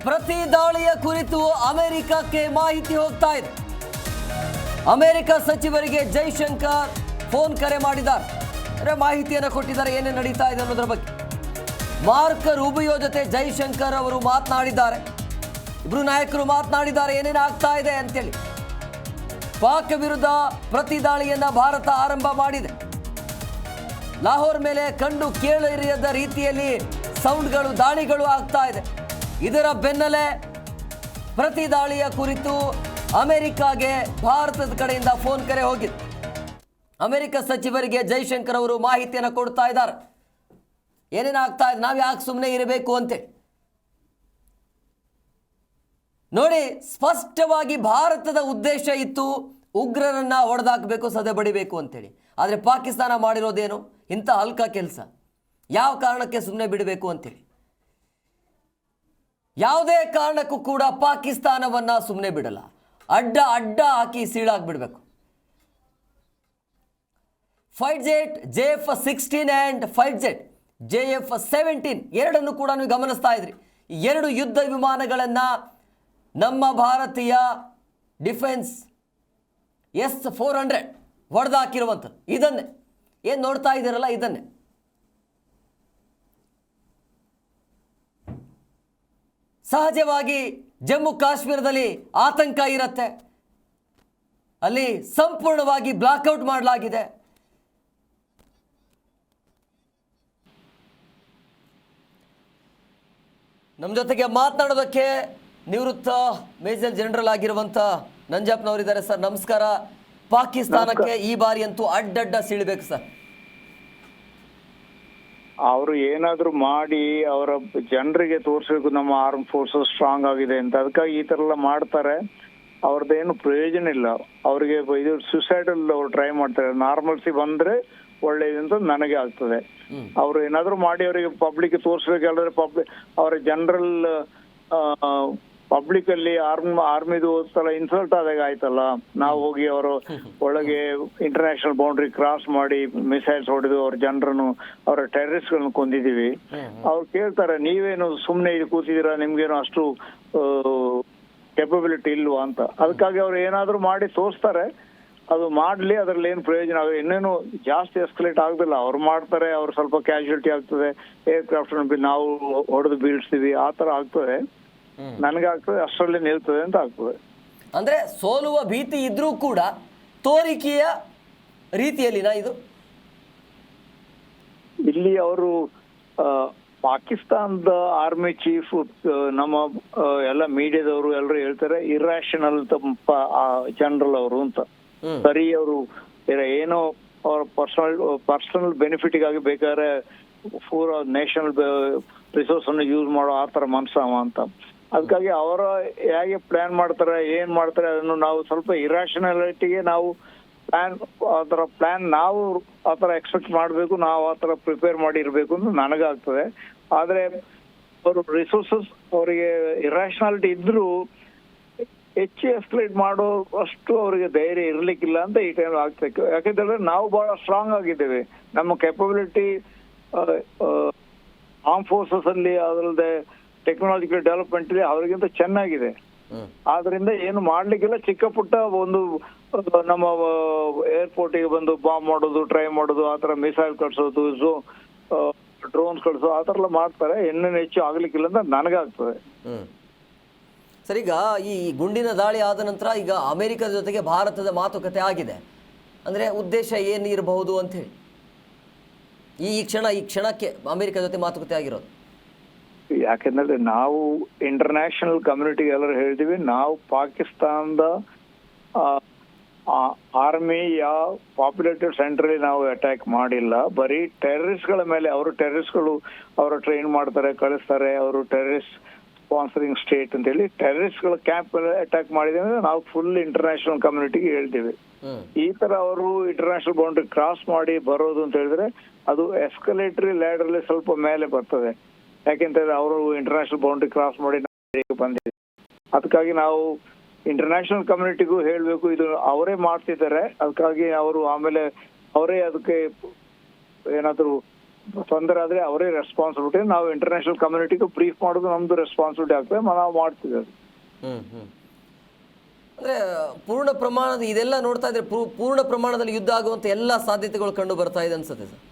ಪ್ರತಿ ದಾಳಿಯ ಕುರಿತು ಅಮೆರಿಕಕ್ಕೆ ಮಾಹಿತಿ ಹೋಗ್ತಾ ಇದೆ. ಅಮೆರಿಕ ಸಚಿವರಿಗೆ ಜೈಶಂಕರ್ ಫೋನ್ ಕರೆ ಮಾಡಿದ್ದಾರೆ, ಮಾಹಿತಿಯನ್ನು ಕೊಟ್ಟಿದ್ದಾರೆ ಏನೇನು ನಡೀತಾ ಇದೆ ಅನ್ನೋದ್ರ ಬಗ್ಗೆ. ಮಾರ್ಕ್ ರೂಬಿಯೋ ಜೊತೆ ಜೈಶಂಕರ್ ಅವರು ಮಾತನಾಡಿದ್ದಾರೆ, ಇಬ್ರು ನಾಯಕರು ಮಾತನಾಡಿದ್ದಾರೆ ಏನೇನು ಆಗ್ತಾ ಇದೆ ಅಂತೇಳಿ. ಪಾಕ್ ವಿರುದ್ಧ ಪ್ರತಿ ದಾಳಿಯನ್ನ ಭಾರತ ಆರಂಭ ಮಾಡಿದೆ. ಲಾಹೋರ್ ಮೇಲೆ ಕಂಡು ಕೇಳಿರದ ರೀತಿಯಲ್ಲಿ ಸೌಂಡ್ಗಳು, ದಾಳಿಗಳು ಆಗ್ತಾ ಇದೆ. ಇದರ ಬೆನ್ನಲ್ಲೇ ಪ್ರತಿ ದಾಳಿಯ ಕುರಿತು ಅಮೆರಿಕಾಗೆ ಭಾರತದ ಕಡೆಯಿಂದ ಫೋನ್ ಕರೆ ಹೋಗಿದೆ. ಅಮೆರಿಕ ಸಚಿವರಿಗೆ ಜೈಶಂಕರ್ ಅವರು ಮಾಹಿತಿಯನ್ನು ಕೊಡ್ತಾ ಇದ್ದಾರೆ, ಏನೇನಾಗ್ತಾ ಇದೆ, ನಾವು ಯಾಕೆ ಸುಮ್ಮನೆ ಇರಬೇಕು ಅಂತೇಳಿ. ನೋಡಿ, ಸ್ಪಷ್ಟವಾಗಿ ಭಾರತದ ಉದ್ದೇಶ ಇತ್ತು ಉಗ್ರರನ್ನ ಹೊಡೆದಾಕಬೇಕು, ಸದೆ ಬಡಿಬೇಕು ಅಂತೇಳಿ. ಆದರೆ ಪಾಕಿಸ್ತಾನ ಮಾಡಿರೋದೇನು? ಇಂಥ ಹಲ್ಕ ಕೆಲಸ. ಯಾವ ಕಾರಣಕ್ಕೆ ಸುಮ್ಮನೆ ಬಿಡಬೇಕು ಅಂತೇಳಿ. ಯಾವುದೇ ಕಾರಣಕ್ಕೂ ಕೂಡ ಪಾಕಿಸ್ತಾನವನ್ನ ಸುಮ್ಮನೆ ಬಿಡಲ್ಲ. ಅಡ್ಡ ಹಾಕಿ ಸೀಳಾಗ್ಬಿಡ್ಬೇಕು. Fight jet JF-16 and fight jet JF-17 ಎರಡನ್ನು ಕೂಡ ನೀವು ಗಮನಿಸ್ತಾ ಇದ್ರಿ. ಎರಡು ಯುದ್ಧ ವಿಮಾನಗಳನ್ನು ನಮ್ಮ ಭಾರತೀಯ ಡಿಫೆನ್ಸ್ S-400 ಹೊಡೆದಾಕಿರುವಂಥದ್ದು. ಇದನ್ನೇ ಏನು ನೋಡ್ತಾ ಇದ್ದೀರಲ್ಲ, ಇದನ್ನೇ. ಸಹಜವಾಗಿ ಜಮ್ಮು ಕಾಶ್ಮೀರದಲ್ಲಿ ಆತಂಕ ಇರುತ್ತೆ, ಅಲ್ಲಿ ಸಂಪೂರ್ಣವಾಗಿ ಬ್ಲಾಕ್ಔಟ್ ಮಾಡಲಾಗಿದೆ. ನಮ್ಮ ಜೊತೆಗೆ ಮಾತನಾಡೋದಕ್ಕೆ ನಿವೃತ್ತ ಮೇಜರ್ ಜನರಲ್ ಆಗಿರುವಂಥ ನಂಜಪ್ಪನವರಿದ್ದಾರೆ. ಸರ್ ನಮಸ್ಕಾರ. ಪಾಕಿಸ್ತಾನಕ್ಕೆ ಈ ಬಾರಿ ಅಂತೂ ಅಡ್ಡಡ್ಡ ಸೀಳಬೇಕು ಸರ್. ಅವರು ಏನಾದ್ರು ಮಾಡಿ ಅವರ ಜನರಿಗೆ ತೋರಿಸ್ಬೇಕು ನಮ್ಮ ಆರ್ಮ್ ಫೋರ್ಸಸ್ ಸ್ಟ್ರಾಂಗ್ ಆಗಿದೆ ಅಂತ. ಅದಕ್ಕಾಗಿ ಈ ತರ ಎಲ್ಲ ಮಾಡ್ತಾರೆ. ಅವ್ರದ್ದೇನು ಪ್ರಯೋಜನ ಇಲ್ಲ. ಅವ್ರಿಗೆ ಇದು ಸುಸೈಡಲ್ ಅವ್ರು ಟ್ರೈ ಮಾಡ್ತಾರೆ. ನಾರ್ಮಲ್ಸಿ ಬಂದ್ರೆ ಒಳ್ಳೇದು ಅಂತ ನನಗೆ ಆಗ್ತದೆ. ಅವ್ರು ಏನಾದ್ರು ಮಾಡಿ ಅವರಿಗೆ ಪಬ್ಲಿಕ್ ತೋರಿಸ್ಬೇಕಾದ್ರೆ ಅವರ ಜನರಲ್ ಪಬ್ಲಿಕ್ ಅಲ್ಲಿ ಆರ್ಮಿದು ಸಲ ಇನ್ಸಲ್ಟ್ ಆದಾಗ ಆಯ್ತಲ್ಲ. ನಾವು ಹೋಗಿ ಅವರು ಒಳಗೆ ಇಂಟರ್ನ್ಯಾಷನಲ್ ಬೌಂಡ್ರಿ ಕ್ರಾಸ್ ಮಾಡಿ ಮಿಸೈಲ್ಸ್ ಹೊಡೆದು ಅವ್ರ ಜನರನ್ನು, ಅವರ ಟೆರರಿಸ್ಟ್ ಗಳನ್ನು ಕೊಂದಿದೀವಿ. ಅವ್ರು ಕೇಳ್ತಾರೆ, ನೀವೇನು ಸುಮ್ನೆ ಇದು ಕೂತಿದ್ದೀರಾ, ನಿಮ್ಗೇನು ಅಷ್ಟು ಕೆಪಬಿಲಿಟಿ ಇಲ್ವಾ ಅಂತ. ಅದಕ್ಕಾಗಿ ಅವ್ರು ಏನಾದ್ರು ಮಾಡಿ ತೋರಿಸ್ತಾರೆ. ಅದು ಮಾಡ್ಲಿ, ಅದ್ರಲ್ಲಿ ಏನ್ ಪ್ರಯೋಜನ ಆಗ, ಇನ್ನೇನು ಜಾಸ್ತಿ ಎಸ್ಕಲೇಟ್ ಆಗುದಿಲ್ಲ. ಅವ್ರು ಮಾಡ್ತಾರೆ, ಅವ್ರು ಸ್ವಲ್ಪ ಕ್ಯಾಶುಯಾಲಿಟಿ ಆಗ್ತದೆ, ಏರ್ ಕ್ರಾಫ್ಟ್ ನಾವು ಹೊಡೆದು ಬೀಳ್ಸ್ತೀವಿ, ಆ ತರ ಆಗ್ತದೆ. ನನಗಾಗ್ತದೆ ಅಷ್ಟರಲ್ಲಿ ನಿಲ್ತದೆ ಅಂತ ಆಗ್ತದೆ. ಅಂದ್ರೆ ಸೋಲುವ ಭೀತಿ ಇದ್ರೂ ಕೂಡ ತೋರಿಕೆಯ ರೀತಿಯಲ್ಲಿನ ಇದು ಇಲ್ಲಿ ಅವರು ಪಾಕಿಸ್ತಾನದ ಆರ್ಮಿ ಚೀಫ್, ನಮ್ಮ ಎಲ್ಲ ಮೀಡಿಯಾದವರು ಎಲ್ಲರೂ ಹೇಳ್ತಾರೆ ಇರ್ರಾಷನಲ್ ಜನರಲ್ ಅವರು ಅಂತ. ಸರಿ, ಅವರು ಏನೋ ಅವ್ರ ಪರ್ಸನಲ್ ಬೆನಿಫಿಟ್ಗಾಗಿ ಬೇಕಾದ್ರೆ ಪೂರ ನ್ಯಾಷನಲ್ ರಿಸೋರ್ಸ್ ಅನ್ನು ಯೂಸ್ ಮಾಡೋ ಆ ತರ ಮನ್ಸವ ಅಂತ. ಅದಕ್ಕಾಗಿ ಅವರ ಹೇಗೆ ಪ್ಲಾನ್ ಮಾಡ್ತಾರೆ, ಏನ್ ಮಾಡ್ತಾರೆ, ಅದನ್ನು ನಾವು ಸ್ವಲ್ಪ ಇರಾಷನಾಲಿಟಿಗೆ ನಾವು ಪ್ಲಾನ್ ನಾವು ಆತರ ಎಕ್ಸ್ಪೆಕ್ಟ್ ಮಾಡ್ಬೇಕು, ನಾವು ಆತರ ಪ್ರಿಪೇರ್ ಮಾಡಿ ಇರ್ಬೇಕು ಅಂತ ನನಗಾಗ್ತದೆ. ಆದ್ರೆ ಅವರು ರಿಸೋರ್ಸಸ್ ಅವರಿಗೆ ಇರಾಷನಾಲಿಟಿ ಇದ್ರೂ ಹೆಚ್ಚು ಎಸ್ಕಲೇಟ್ ಮಾಡೋ ಅಷ್ಟು ಅವರಿಗೆ ಧೈರ್ಯ ಇರ್ಲಿಕ್ಕಿಲ್ಲ ಅಂತ ಈ ಟೈಮ್ ಆಗ್ಬೇಕು. ಯಾಕಂದ್ರೆ ನಾವು ಬಹಳ ಸ್ಟ್ರಾಂಗ್ ಆಗಿದ್ದೇವೆ. ನಮ್ಮ ಕೆಪಬಿಲಿಟಿ ಆರ್ಮ್ ಫೋರ್ಸಸ್ ಅಲ್ಲಿ ಅದರಲ್ಲದೆ ಟೆಕ್ನಾಲಜಿಕಲ್ ಡೆವಲಪ್ಮೆಂಟ್ ಇದೆ, ಅವರಿಗಿಂತ ಚೆನ್ನಾಗಿದೆ. ಆದ್ರಿಂದ ಏನು ಮಾಡ್ಲಿಕ್ಕಿಲ್ಲ. ಚಿಕ್ಕ ಪುಟ್ಟ ಒಂದು ನಮ್ಮ ಏರ್ಪೋರ್ಟ್ ಗೆ ಬಂದು ಬಾಂಬ್ ಮಾಡೋದು, ಟ್ರೈ ಮಾಡೋದು, ಆತರ ಮಿಸೈಲ್ ಕಳ್ಸೋದು, ಡ್ರೋನ್ಸ್ ಕಳ್ಸೋದು, ಆತರ ಎಲ್ಲ ಮಾಡ್ತಾರೆ. ಇನ್ನೇನು ಹೆಚ್ಚು ಆಗ್ಲಿಕ್ಕಿಲ್ಲ ಅಂತ ನನಗಾಗ್ತದೆ. ಸರ್, ಈಗ ಈ ಗುಂಡಿನ ದಾಳಿ ಆದ ನಂತರ ಈಗ ಅಮೆರಿಕದ ಜೊತೆಗೆ ಭಾರತದ ಮಾತುಕತೆ ಆಗಿದೆ. ಅಂದ್ರೆ ಉದ್ದೇಶ ಏನು ಇರಬಹುದು ಅಂತ ಹೇಳಿ ಈ ಕ್ಷಣಕ್ಕೆ ಅಮೆರಿಕ ಜೊತೆ ಮಾತುಕತೆ ಆಗಿರೋದು. ಯಾಕೆಂದ್ರೆ ನಾವು ಇಂಟರ್ನ್ಯಾಷನಲ್ ಕಮ್ಯುನಿಟಿಗೆ ಎಲ್ಲರೂ ಹೇಳ್ತೀವಿ, ನಾವು ಪಾಕಿಸ್ತಾನದ ಆರ್ಮಿ ಪಾಪ್ಯುಲೇಟೆಡ್ ಸೆಂಟ್ರಲ್ಲಿ ನಾವು ಅಟ್ಯಾಕ್ ಮಾಡಿಲ್ಲ. ಬರೀ ಟೆರರಿಸ್ಟ್ ಗಳ ಮೇಲೆ, ಅವರು ಟೆರರಿಸ್ಟ್ಗಳು ಅವರು ಟ್ರೈನ್ ಮಾಡ್ತಾರೆ, ಕಳಿಸ್ತಾರೆ, ಅವರು ಟೆರರಿಸ್ಟ್ ಸ್ಪಾನ್ಸರಿಂಗ್ ಸ್ಟೇಟ್ ಅಂತ ಹೇಳಿ ಟೆರರಿಸ್ಟ್ ಗಳ ಕ್ಯಾಂಪ್ ಮೇಲೆ ಅಟ್ಯಾಕ್ ಮಾಡಿದ್ರೆ ನಾವು ಫುಲ್ ಇಂಟರ್ನ್ಯಾಷನಲ್ ಕಮ್ಯುನಿಟಿಗೆ ಹೇಳ್ತೀವಿ. ಈ ತರ ಅವರು ಇಂಟರ್ನ್ಯಾಷನಲ್ ಬೌಂಡ್ರಿ ಕ್ರಾಸ್ ಮಾಡಿ ಬರೋದು ಅಂತ ಹೇಳಿದ್ರೆ ಅದು ಎಸ್ಕಲೇಟರಿ ಲ್ಯಾಡರ್ ಅಲ್ಲಿ ಸ್ವಲ್ಪ ಮೇಲೆ ಬರ್ತದೆ. ಯಾಕೆಂತಂದ್ರೆ ಅವರು ಇಂಟರ್ನ್ಯಾಷನಲ್ ಬೌಂಡ್ರಿ ಕ್ರಾಸ್ ಮಾಡಿ ಬಂದಿದೆ. ಅದಕ್ಕಾಗಿ ನಾವು ಇಂಟರ್ನ್ಯಾಷನಲ್ ಕಮ್ಯುನಿಟಿಗೂ ಹೇಳ್ಬೇಕು, ಇದು ಅವರೇ ಮಾಡ್ತಿದ್ದಾರೆ. ಅದಕ್ಕಾಗಿ ಅವರು ಆಮೇಲೆ ಅವರೇ ಅದಕ್ಕೆ ಏನಾದ್ರು ತೊಂದರೆ ಆದ್ರೆ ಅವರೇ ರೆಸ್ಪಾನ್ಸಿಬಿಲಿಟಿ. ನಾವು ಇಂಟರ್ನ್ಯಾಷನಲ್ ಕಮ್ಯುನಿಟಿಗೂ ಬ್ರೀಫ್ ಮಾಡೋದು ನಮ್ದು ರೆಸ್ಪಾನ್ಸಿಬಿಲಿಟಿ ಆಗ್ತದೆ, ನಾವು ಮಾಡ್ತೀವಿ ಅದು. ಅಂದ್ರೆ ಪೂರ್ಣ ಪ್ರಮಾಣದ ಇದೆಲ್ಲ ನೋಡ್ತಾ ಇದ್ರೆ ಪೂರ್ಣ ಪ್ರಮಾಣದಲ್ಲಿ ಯುದ್ಧ ಆಗುವಂತ ಎಲ್ಲ ಸಾಧ್ಯತೆಗಳು ಕಂಡು ಬರ್ತಾ ಇದೆ ಅನ್ಸುತ್ತೆ ಸರ್.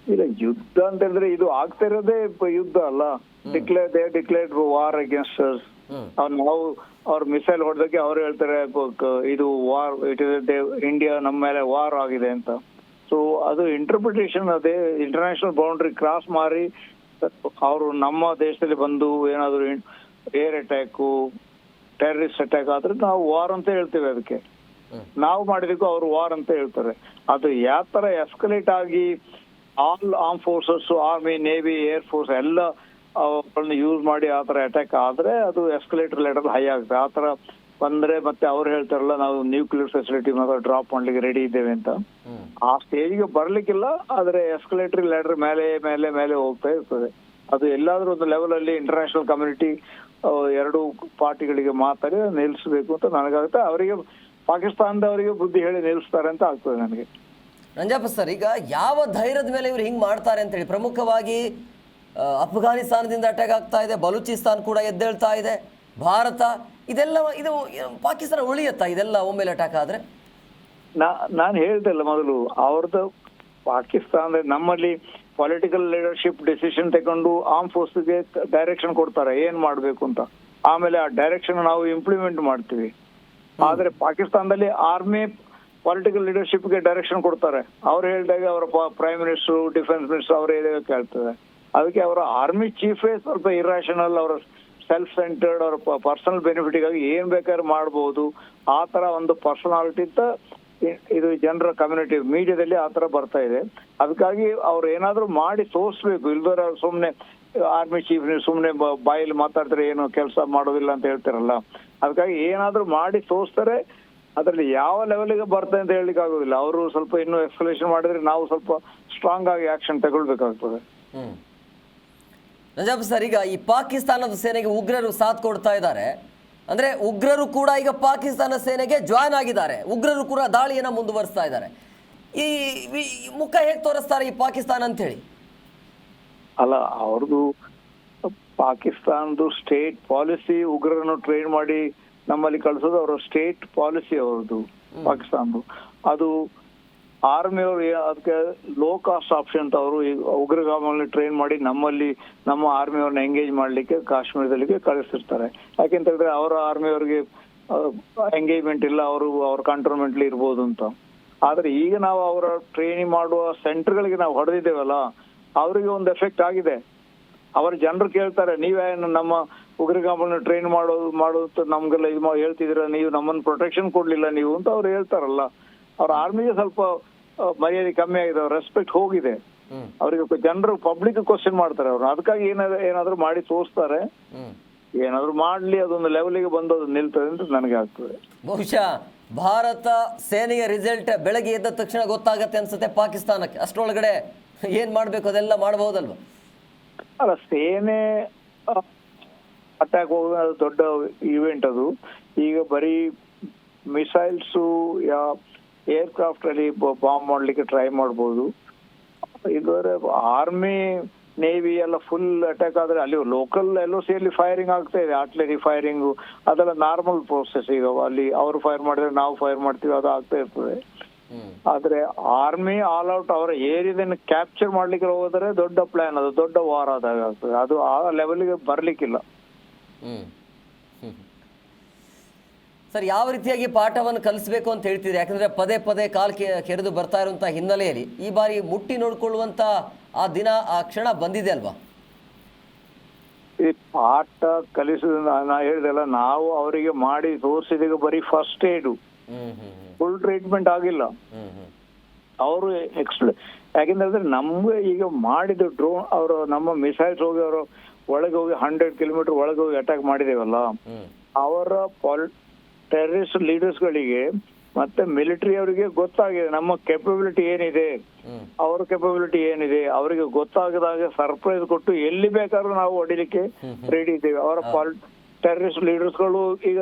ಇಲ್ಲ, ಯುದ್ಧ ಅಂತ ಹೇಳಿದ್ರೆ ಇದು ಆಗ್ತಾ ಇರೋದೇ ಯುದ್ಧ ಅಲ್ಲ. Declared war against us. ನಾವು ಅವ್ರ ಮಿಸೈಲ್ ಹೊಡೆದಕ್ಕೆ ಅವ್ರು ಹೇಳ್ತಾರೆ ಇದು ವಾರ್, ಇಟ್ ಇಸ್ ಇಂಡಿಯಾ ನಮ್ಮ ಮೇಲೆ ವಾರ್ ಆಗಿದೆ ಅಂತ. ಸೊ ಅದು ಇಂಟರ್ಪ್ರಿಟೇಷನ್, ಅದೇ ಇಂಟರ್ನ್ಯಾಷನಲ್ ಬೌಂಡ್ರಿ ಕ್ರಾಸ್ ಮಾಡಿ ಅವರು ನಮ್ಮ ದೇಶದಲ್ಲಿ ಬಂದು ಏನಾದ್ರು ಏರ್ ಅಟ್ಯಾಕು, ಟೆರರಿಸ್ಟ್ ಅಟ್ಯಾಕ್ ಆದ್ರೆ ನಾವು ವಾರ್ ಅಂತ ಹೇಳ್ತೇವೆ. ಅದಕ್ಕೆ ನಾವು ಮಾಡಿದಕ್ಕೂ ಅವರು ವಾರ್ ಅಂತ ಹೇಳ್ತಾರೆ. ಅದು ಯಾವ ತರ ಎಸ್ಕಲೇಟ್ ಆಗಿ all arm forces, army, navy, air force ಎಲ್ಲ ಯೂಸ್ ಮಾಡಿ ಆ ತರ ಅಟ್ಯಾಕ್ ಆದ್ರೆ ಅದು ಎಸ್ಕಲೇಟರ್ ಲೆಟರ್ ಹೈ ಆಗುತ್ತೆ. ಆ ತರ ಬಂದ್ರೆ ಮತ್ತೆ ಅವ್ರು ಹೇಳ್ತಾರಲ್ಲ ನಾವು ನ್ಯೂಕ್ಲಿಯರ್ ಫೆಸಿಲಿಟಿ ಮಾತ್ರ ಡ್ರಾಪ್ ಮಾಡ್ಲಿಕ್ಕೆ ರೆಡಿ ಇದ್ದೇವೆ ಅಂತ. ಆ ಸ್ಟೇಜ್ಗೆ ಬರ್ಲಿಕ್ಕಿಲ್ಲ, ಆದ್ರೆ ಎಸ್ಕಲೇಟರ್ ಲೆಟರ್ ಮೇಲೆ ಮೇಲೆ ಮೇಲೆ ಹೋಗ್ತಾ ಇರ್ತದೆ. ಅದು ಎಲ್ಲಾದ್ರೂ ಒಂದು ಲೆವೆಲ್ ಅಲ್ಲಿ ಇಂಟರ್ನ್ಯಾಷನಲ್ ಕಮ್ಯುನಿಟಿ ಎರಡು ಪಾರ್ಟಿಗಳಿಗೆ ಮಾತಾಡಿ ನಿಲ್ಲಿಸಬೇಕು ಅಂತ ನನಗಾಗುತ್ತೆ. ಅವರಿಗೆ ಪಾಕಿಸ್ತಾನದವರಿಗೆ ಬುದ್ಧಿ ಹೇಳಿ ನಿಲ್ಲಿಸ್ತಾರೆ ಅಂತ ಆಗ್ತದೆ ನನಗೆ. ನಂಜಪ್ಪ ಸರ್, ಈಗ ಯಾವ ಧೈರ್ಯದ ಮೇಲೆ ಇವರು ಹಿಂಗೆ ಮಾಡ್ತಾರೆ ಅಂತೇಳಿ, ಪ್ರಮುಖವಾಗಿ ಅಫ್ಘಾನಿಸ್ತಾನದಿಂದ ಅಟ್ಯಾಕ್ ಆಗ್ತಾ ಇದೆ, ಬಲೂಚಿಸ್ತಾನ್ ಕೂಡ ಎದ್ದೇಳ್ತಾ ಇದೆ, ಭಾರತ, ಇದು ಪಾಕಿಸ್ತಾನ ಉಳಿಯತ್ತಾ ಇದೆಲ್ಲ ಒಮ್ಮೆಲೆ ಅಟ್ಯಾಕ್ ಆದ್ರೆ? ನಾನು ಹೇಳ್ದಲ್ಲ ಮೊದಲು, ಅವ್ರದ್ದು ಪಾಕಿಸ್ತಾನ ನಮ್ಮಲ್ಲಿ ಪೊಲಿಟಿಕಲ್ ಲೀಡರ್ಶಿಪ್ ಡಿಸಿಷನ್ ತಗೊಂಡು ಆರ್ಮ್ ಫೋರ್ಸ್ಗೆ ಡೈರೆಕ್ಷನ್ ಕೊಡ್ತಾರೆ ಏನ್ ಮಾಡ್ಬೇಕು ಅಂತ. ಆಮೇಲೆ ಆ ಡೈರೆಕ್ಷನ್ ನಾವು ಇಂಪ್ಲಿಮೆಂಟ್ ಮಾಡ್ತೀವಿ. ಆದ್ರೆ ಪಾಕಿಸ್ತಾನದಲ್ಲಿ ಆರ್ಮಿ ಪೊಲಿಟಿಕಲ್ ಲೀಡರ್ಶಿಪ್ಗೆ ಡೈರೆಕ್ಷನ್ ಕೊಡ್ತಾರೆ. ಅವ್ರು ಹೇಳಿದಾಗ ಅವರ ಪ್ರೈಮ್ ಮಿನಿಸ್ಟರ್, ಡಿಫೆನ್ಸ್ ಮಿನಿಸ್ಟರ್ ಅವರೇ ಕೇಳ್ತದೆ. ಅದಕ್ಕೆ ಅವರ ಆರ್ಮಿ ಚೀಫೇ ಸ್ವಲ್ಪ ಇರ್ಯಾಷನಲ್, ಅವರ ಸೆಲ್ಫ್ ಸೆಂಟರ್ಡ್, ಅವರ ಪರ್ಸನಲ್ ಬೆನಿಫಿಟ್ಗಾಗಿ ಏನ್ ಬೇಕಾದ್ರೂ ಮಾಡಬಹುದು, ಆ ತರ ಒಂದು ಪರ್ಸನಾಲಿಟಿ ಇದು ಜನರ ಕಮ್ಯುನಿಟಿ ಮೀಡಿಯಾದಲ್ಲಿ ಆ ತರ ಬರ್ತಾ ಇದೆ. ಅದಕ್ಕಾಗಿ ಅವ್ರು ಏನಾದ್ರು ಮಾಡಿ ತೋರಿಸ್ಬೇಕು. ಇಲ್ದರ ಸುಮ್ನೆ ಆರ್ಮಿ ಚೀಫ್ ಸುಮ್ನೆ ಬಾಯಲ್ಲಿ ಮಾತಾಡ್ತಾರೆ, ಏನು ಕೆಲಸ ಮಾಡೋದಿಲ್ಲ ಅಂತ ಹೇಳ್ತಾರಲ್ಲ. ಅದಕ್ಕಾಗಿ ಏನಾದ್ರು ಮಾಡಿ ತೋರಿಸ್ತಾರೆ. ಅದ್ರಲ್ಲಿ ಯಾವ ಲೆವೆಲ್ಗೆ ಬರ್ತದೆ ಅಂತ ಹೇಳಲಿಕ್ಕೆ ಆಗೋದಿಲ್ಲ. ಅವರು ಸ್ವಲ್ಪ ಇನ್ನೂ ಎಕ್ಸ್ಪ್ಲೇಷನ್ ಮಾಡಿದ್ರೆ ನಾವು ಸ್ವಲ್ಪ ಸ್ಟ್ರಾಂಗ್ ಆಗಿ ಆಕ್ಷನ್ ತಗೊಳ್ಬೇಕಾಗ್ತದೆ. ನಂಜಪ್ಪ ಸರ್, ಈಗ ಈ ಪಾಕಿಸ್ತಾನದ ಸೇನೆಗೆ ಉಗ್ರರು ಸಾಥ್ ಕೊಡ್ತಾ ಇದ್ದಾರೆ ಅಂದ್ರೆ ಉಗ್ರರು ಕೂಡ ಈಗ ಪಾಕಿಸ್ತಾನ ಸೇನೆಗೆ ಜಾಯ್ನ್ ಆಗಿದ್ದಾರೆ, ಉಗ್ರರು ಕೂಡ ದಾಳಿಯನ್ನ ಮುಂದುವರಿಸ್ತಾ ಇದ್ದಾರೆ. ಈ ಮುಖ ಹೇಗೆ ತೋರಿಸ್ತಾರೆ ಈ ಪಾಕಿಸ್ತಾನ ಅಂತ ಹೇಳಿ? ಅಲ್ಲ, ಅವ್ರದ್ದು ಪಾಕಿಸ್ತಾನದ್ದು ಸ್ಟೇಟ್ ಪಾಲಿಸಿ ಉಗ್ರರನ್ನು ಟ್ರೈನ್ ಮಾಡಿ ನಮ್ಮಲ್ಲಿ ಕಳಿಸೋದು ಅವರ ಸ್ಟೇಟ್ ಪಾಲಿಸಿ ಅವ್ರದ್ದು ಪಾಕಿಸ್ತಾನದ್ದು. ಅದು ಆರ್ಮಿ ಅವರು ಅದಕ್ಕೆ ಲೋ ಕಾಸ್ಟ್ ಆಪ್ಷನ್ ಅಂತ ಅವರು ಉಗ್ರಗಾಮಲ್ಲಿ ಟ್ರೈನ್ ಮಾಡಿ ನಮ್ಮಲ್ಲಿ ನಮ್ಮ ಆರ್ಮಿ ಅವ್ರನ್ನ ಎಂಗೇಜ್ ಮಾಡ್ಲಿಕ್ಕೆ ಕಾಶ್ಮೀರದಲ್ಲಿ ಕಳಿಸಿರ್ತಾರೆ. ಯಾಕೆಂತ ಹೇಳಿದ್ರೆ ಅವರ ಆರ್ಮಿ ಅವರಿಗೆ ಎಂಗೇಜ್ಮೆಂಟ್ ಇಲ್ಲ, ಅವರು ಅವ್ರ ಕಂಟ್ರೋಲ್ಮೆಂಟ್ಲಿ ಇರ್ಬೋದು ಅಂತ. ಆದ್ರೆ ಈಗ ನಾವು ಅವರ ಟ್ರೈನಿಂಗ್ ಮಾಡುವ ಸೆಂಟರ್ಗಳಿಗೆ ನಾವು ಹೊಡೆದಿದ್ದೇವಲ್ಲ, ಅವರಿಗೆ ಒಂದು ಎಫೆಕ್ಟ್ ಆಗಿದೆ. ಅವರ ಜನರು ಕೇಳ್ತಾರೆ, ನೀವೇ ನಮ್ಮ ಉಗ್ರಗಾಮನ್ನು ಟ್ರೈನ್ ಮಾಡೋದು ನಮ್ಗೆಲ್ಲ ಇದು ಹೇಳ್ತಿದ್ದೀರ, ನೀವು ನಮ್ಮನ್ನು ಪ್ರೊಟೆಕ್ಷನ್ ಕೊಡ್ಲಿಲ್ಲ ನೀವು ಅಂತ ಅವ್ರು ಹೇಳ್ತಾರಲ್ಲ. ಅವ್ರ ಆರ್ಮಿಗೆ ಸ್ವಲ್ಪ ಮರ್ಯಾದೆ ಕಮ್ಮಿ ಆಗಿದೆ, ಅವ್ರ ರೆಸ್ಪೆಕ್ಟ್ ಹೋಗಿದೆ. ಅವ್ರಿಗೆ ಜನರು ಪಬ್ಲಿಕ್ ಕ್ವಶನ್ ಮಾಡ್ತಾರೆ ಅವ್ರು. ಅದಕ್ಕಾಗಿ ಏನಾದ್ರು ಮಾಡಿ ತೋರಿಸ್ತಾರೆ. ಏನಾದ್ರು ಮಾಡ್ಲಿ, ಅದೊಂದು ಲೆವೆಲ್ಗೆ ಬಂದು ಅದು ನಿಲ್ತದೆ ಅಂತ ನನಗೆ ಆಗ್ತದೆ. ಬಹುಶಃ ಭಾರತ ಸೇನೆಯ ರಿಸಲ್ಟ್ ಬೆಳಗ್ಗೆ ಎದ್ದ ತಕ್ಷಣ ಗೊತ್ತಾಗತ್ತೆ ಅನ್ಸುತ್ತೆ ಪಾಕಿಸ್ತಾನಕ್ಕೆ. ಅಷ್ಟರೊಳಗಡೆ ಏನ್ ಮಾಡ್ಬೇಕು ಅದೆಲ್ಲ ಮಾಡಬಹುದಲ್ವಾ? ಅಲ್ಲ, ಸೇನೆ ಅಟ್ಯಾಕ್ ಹೋಗೋದು ದೊಡ್ಡ ಇವೆಂಟ್. ಅದು ಈಗ ಬರೀ ಮಿಸೈಲ್ಸ್ ಏರ್ ಕ್ರಾಫ್ಟ್ ಅಲ್ಲಿ ಬಾಂಬ್ ಮಾಡ್ಲಿಕ್ಕೆ ಟ್ರೈ ಮಾಡ್ಬೋದು. ಇದರ ಆರ್ಮಿ ನೇವಿ ಎಲ್ಲ ಫುಲ್ ಅಟ್ಯಾಕ್ ಆದ್ರೆ ಅಲ್ಲಿ ಲೋಕಲ್ LOC ಅಲ್ಲಿ ಫೈರಿಂಗ್ ಆಗ್ತಾ ಇದೆ, ಆರ್ಟಿಲರಿ ಫೈರಿಂಗ್, ಅದೆಲ್ಲ ನಾರ್ಮಲ್ ಪ್ರೋಸೆಸ್. ಈಗ ಅಲ್ಲಿ ಅವರು ಫೈರ್ ಮಾಡಿದ್ರೆ ನಾವು ಫೈರ್ ಮಾಡ್ತೀವಿ, ಅದು ಆಗ್ತಾ ಇರ್ತದೆ. ಆದ್ರೆ ಆರ್ಮಿ ಆಲ್ ಔಟ್ ಅವರ ಏರಿಯಾದನ್ನು ಕ್ಯಾಪ್ಚರ್ ಮಾಡ್ಲಿಕ್ಕೆ ಹೋದ್ರೆ ದೊಡ್ಡ ಪ್ಲಾನ್, ಅದು ದೊಡ್ಡ ವಾರ್ ಆದಾಗ ಆಗ್ತದೆ. ಅದು ಆ ಲೆವೆಲ್ಗೆ ಬರ್ಲಿಕ್ಕಿಲ್ಲ. ಸರ್, ಯಾವ ರೀತಿಯಾಗಿ ಪಾಠವನ್ನು ಕಲಿಸಬೇಕು ಅಂತ ಹೇಳ್ತಿದ್ರೆ? ಯಾಕಂದ್ರೆ ಪದೇ ಪದೇ ಕಾಲು ಕೆರೆದು ಬರ್ತಾ ಇರುವಂತಹ ಹಿನ್ನೆಲೆಯಲ್ಲಿ ಈ ಬಾರಿ ಮುಟ್ಟಿ ನೋಡ್ಕೊಳ್ಳುವಂತ ಆ ದಿನ, ಆ ಕ್ಷಣ ಬಂದಿದೆ ಅಲ್ವಾ? ಈ ಪಾಠ ಕಲಿಸಿದ ನಾ ಹೇಳಿದೆಲ್ಲ, ನಾವು ಅವರಿಗೆ ಮಾಡಿ ತೋರಿಸಿದಾಗ ಬರೀ ಫಸ್ಟ್ ಏಡು, ಫುಲ್ ಟ್ರೀಟ್ಮೆಂಟ್ ಆಗಿಲ್ಲ. ಅವರು ಯಾಕೆಂದ್ರೆ ನಮ್ಗೆ ಈಗ ಮಾಡಿದ ಡ್ರೋನ್ ಅವರು ನಮ್ಮ ಮಿಸೈಲ್ಸ್ ಹೋಗಿ ಅವರು ಒಳಗೆ ಹೋಗಿ 100 ಕಿಲೋಮೀಟರ್ ಒಳಗೆ ಹೋಗಿ ಅಟ್ಯಾಕ್ ಮಾಡಿದೇವಲ್ಲ, ಅವರ ಟೆರರಿಸ್ಟ್ ಲೀಡರ್ಸ್ ಗಳಿಗೆ ಮತ್ತೆ ಮಿಲಿಟರಿ ಅವರಿಗೆ ಗೊತ್ತಾಗಿದೆ ನಮ್ಮ ಕೆಪಬಿಲಿಟಿ ಏನಿದೆ, ಅವ್ರ ಕೆಪಬಿಲಿಟಿ ಏನಿದೆ. ಅವರಿಗೆ ಗೊತ್ತಾಗದಾಗ ಸರ್ಪ್ರೈಸ್ ಕೊಟ್ಟು ಎಲ್ಲಿ ಬೇಕಾದ್ರೂ ನಾವು ಹೊಡಿಲಿಕ್ಕೆ ರೆಡಿ ಇದ್ದೇವೆ. ಅವರ ಟೆರರಿಸ್ಟ್ ಲೀಡರ್ಸ್ ಗಳು ಈಗ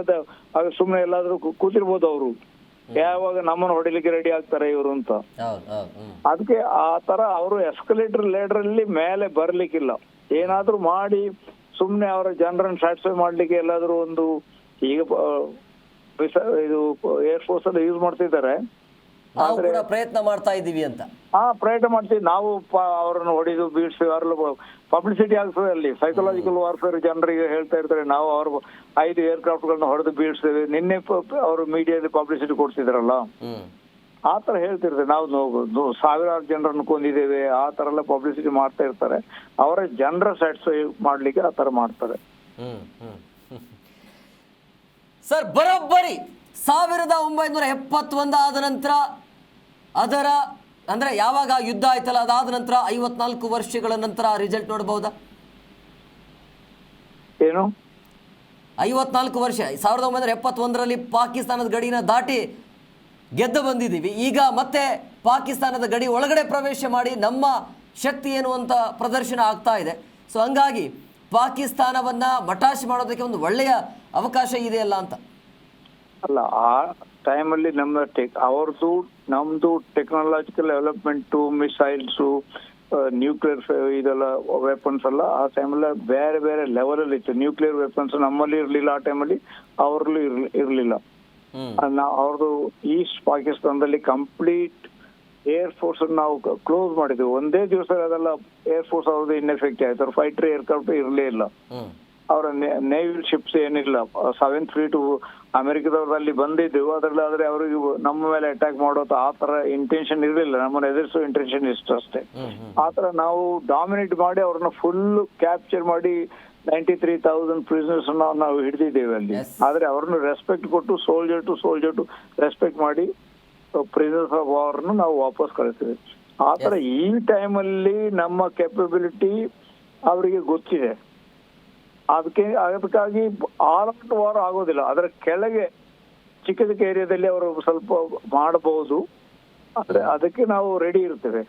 ಸುಮ್ಮನೆ ಎಲ್ಲಾದ್ರೂ ಕೂತಿರ್ಬೋದು ಅವರು. ಯಾವಾಗ ನಮ್ಮನ್ನು ಹೊಡಿಲಿಕ್ಕೆ ರೆಡಿ ಆಗ್ತಾರೆ ಇವರು ಅಂತ. ಹೌದು ಹೌದು ಅದಕ್ಕೆ ಆ ತರ ಅವರು ಎಸ್ಕಲೇಟರ್ ಲೇಡರ್ ಅಲ್ಲಿ ಮೇಲೆ ಬರ್ಲಿಕ್ಕಿಲ್ಲ. ಏನಾದ್ರೂ ಮಾಡಿ ಸುಮ್ನೆ ಅವರ ಜನರನ್ನು ಸ್ಯಾಟಿಸ್ಫೈ ಮಾಡ್ಲಿಕ್ಕೆ ಎಲ್ಲಾದ್ರೂ ಒಂದು ಈಗ ಇದು ಏರ್ಫೋರ್ಸ್ ಅಲ್ಲಿ ಯೂಸ್ ಮಾಡ್ತಿದ್ದಾರೆ. ನಾವು ಕೂಡ ಪ್ರಯತ್ನ ಮಾಡ್ತಾ ಇದ್ದೀವಿ ಅಂತ. ಪ್ರಯತ್ನ ಮಾಡ್ತೀವಿ ನಾವು. ಅವರನ್ನು ಹೊಡಿದು ಬೀಳ್ಸಿ ಅವ್ರೆಲ್ಲ ಪಬ್ಲಿಸಿಟಿ ಆಗ್ತದೆ ಅಲ್ಲಿ. ಸೈಕಲಾಜಿಕಲ್ ವಾರ್ಫೇರ್ ಜನರಿಗೆ ಹೇಳ್ತಾ ಇರ್ತಾರೆ, ನಾವು ಅವ್ರ 5 ಏರ್ಕ್ರಾಫ್ಟ್ ಗಳನ್ನ ಹೊಡೆದು ಬೀಳ್ಸ್ತೇವೆ. ನಿನ್ನೆ ಅವರು ಮೀಡಿಯಾದಲ್ಲಿ ಪಬ್ಲಿಸಿಟಿ ಕೊಡ್ತಿದ್ರಲ್ಲ, ಆ ತರ ಹೇಳ್ತಿರ್ತಾರೆ. ನಾವು ಸಾವಿರಾರು ಜನರನ್ನು ಕೊಂದಿದ್ದೇವೆ, ಆ ತರ ಎಲ್ಲ ಪಬ್ಲಿಸಿಟಿ ಮಾಡ್ತಾ ಇರ್ತಾರೆ. ಅವರ ಜನರ ಸ್ಯಾಟಿಸ್ಫೈ ಮಾಡ್ಲಿಕ್ಕೆ ಆ ತರ ಮಾಡ್ತಾರೆ. ಸರ್, ಬರೋಬ್ಬರಿ 1971 ಆದ ನಂತರ ಅದರ ಅಂದ್ರೆ ಯಾವಾಗ ಯುದ್ಧ ಆಯ್ತಲ್ಲ ಅದಾದ ನಂತರ 54 ವರ್ಷಗಳ ನಂತರ ರಿಸಲ್ಟ್ ನೋಡಬಹುದಾ? ಏನು 54 ವರ್ಷ 1971ರಲ್ಲಿ ಪಾಕಿಸ್ತಾನದ ಗಡಿನ ದಾಟಿ ಗೆದ್ದು ಬಂದಿದ್ದೀವಿ. ಈಗ ಮತ್ತೆ ಪಾಕಿಸ್ತಾನದ ಗಡಿ ಒಳಗಡೆ ಪ್ರವೇಶ ಮಾಡಿ ನಮ್ಮ ಶಕ್ತಿ ಏನು ಅಂತ ಪ್ರದರ್ಶನ ಆಗ್ತಾ ಇದೆ. ಸೊ ಹಂಗಾಗಿ ಪಾಕಿಸ್ತಾನವನ್ನ ಮಟಾಶಿ ಮಾಡೋದಕ್ಕೆ ಒಂದು ಒಳ್ಳೆಯ ಅವಕಾಶ ಇದೆಯಲ್ಲ ಅಂತ. ಅಲ್ಲ, ಆ ಟೈಮಲ್ಲಿ ಅವ್ರದ್ದು ನಮ್ದು ಟೆಕ್ನಾಲಜಿಕಲ್ ಡೆವಲಪ್ಮೆಂಟ್, ಮಿಸೈಲ್ಸು, ನ್ಯೂಕ್ಲಿಯರ್ ಇದೆಲ್ಲ ವೆಪನ್ಸ್ ಎಲ್ಲ ಆ ಟೈಮಲ್ಲಿ ಬೇರೆ ಬೇರೆ ಲೆವೆಲ್ ಅಲ್ಲಿ ಇತ್ತು. ನ್ಯೂಕ್ಲಿಯರ್ ವೆಪನ್ಸ್ ನಮ್ಮಲ್ಲಿ ಇರ್ಲಿಲ್ಲ, ಆ ಟೈಮಲ್ಲಿ ಅವ್ರಲ್ಲೂ ಇರ್ಲಿಲ್ಲ. ಅವ್ರದ್ದು ಈಸ್ಟ್ ಪಾಕಿಸ್ತಾನದಲ್ಲಿ ಕಂಪ್ಲೀಟ್ ಏರ್ ಫೋರ್ಸ್ ನಾವು ಕ್ಲೋಸ್ ಮಾಡಿದ್ವಿ. ಒಂದೇ ದಿವಸ ಅದೆಲ್ಲ ಏರ್ ಫೋರ್ಸ್ ಅವ್ರದ್ದು ಇನ್ಎಫೆಕ್ಟ್ ಆಯ್ತು. ಅವ್ರ ಫೈಟರ್ ಏರ್ಕ್ರಾಫ್ಟ್ ಇರಲೇ ಇಲ್ಲ. ಅವರ ನೇವಿಲ್ ಶಿಪ್ಸ್ ಏನಿಲ್ಲ. 7th Fleet ಅಮೆರಿಕದವ್ರಲ್ಲಿ ಬಂದಿದ್ದೆವು, ಅದ್ರಲ್ಲಿ ಆದ್ರೆ ಅವ್ರಿಗೆ ನಮ್ಮ ಮೇಲೆ ಅಟ್ಯಾಕ್ ಮಾಡೋದು ಆ ತರ ಇಂಟೆನ್ಷನ್ ಇರಲಿಲ್ಲ. ನಮ್ಮನ್ನ ಎದುರಿಸೋ ಇಂಟೆನ್ಷನ್ ಇಷ್ಟು ಅಷ್ಟೇ. ಆತರ ನಾವು ಡಾಮಿನೇಟ್ ಮಾಡಿ ಅವ್ರನ್ನ ಫುಲ್ ಕ್ಯಾಪ್ಚರ್ ಮಾಡಿ 93,000 ಪ್ರಿಸನರ್ಸ್ ನಾವು ಹಿಡಿದಿದ್ದೇವೆ ಅಲ್ಲಿ. ಆದ್ರೆ ಅವ್ರನ್ನ ರೆಸ್ಪೆಕ್ಟ್ ಕೊಟ್ಟು ಸೋಲ್ಜರ್ ಟು ರೆಸ್ಪೆಕ್ಟ್ ಮಾಡಿ ಪ್ರಿಸನರ್ಸ್ ಆಫ್ ವಾರ್ ನಾವು ವಾಪಸ್ ಕಳಿಸ್ತೀವಿ. ಆತರ ಈ ಟೈಮಲ್ಲಿ ನಮ್ಮ ಕೆಪಬಿಲಿಟಿ ಅವರಿಗೆ ಗೊತ್ತಿದೆ. ಅದಕ್ಕಾಗಿ ಆಲ್ ಔಟ್ ವಾರ್ ಆಗೋದಿಲ್ಲ. ಅದರ ಕೆಳಗೆ ಚಿಕ್ಕ ಚಿಕ್ಕ ಏರಿಯಾದಲ್ಲಿ ಅವರು ಸ್ವಲ್ಪ ಮಾಡಬಹುದು. ಆದ್ರೆ ಅದಕ್ಕೆ ನಾವು ರೆಡಿ ಇರ್ತೇವೆ.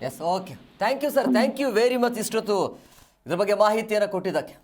Yes, okay, thank you sir, thank you very much ಇಷ್ಟೊತ್ತು ಇದ್ರ ಬಗ್ಗೆ ಮಾಹಿತಿಯನ್ನು ಕೊಟ್ಟಿದ್ದಕ್ಕೆ.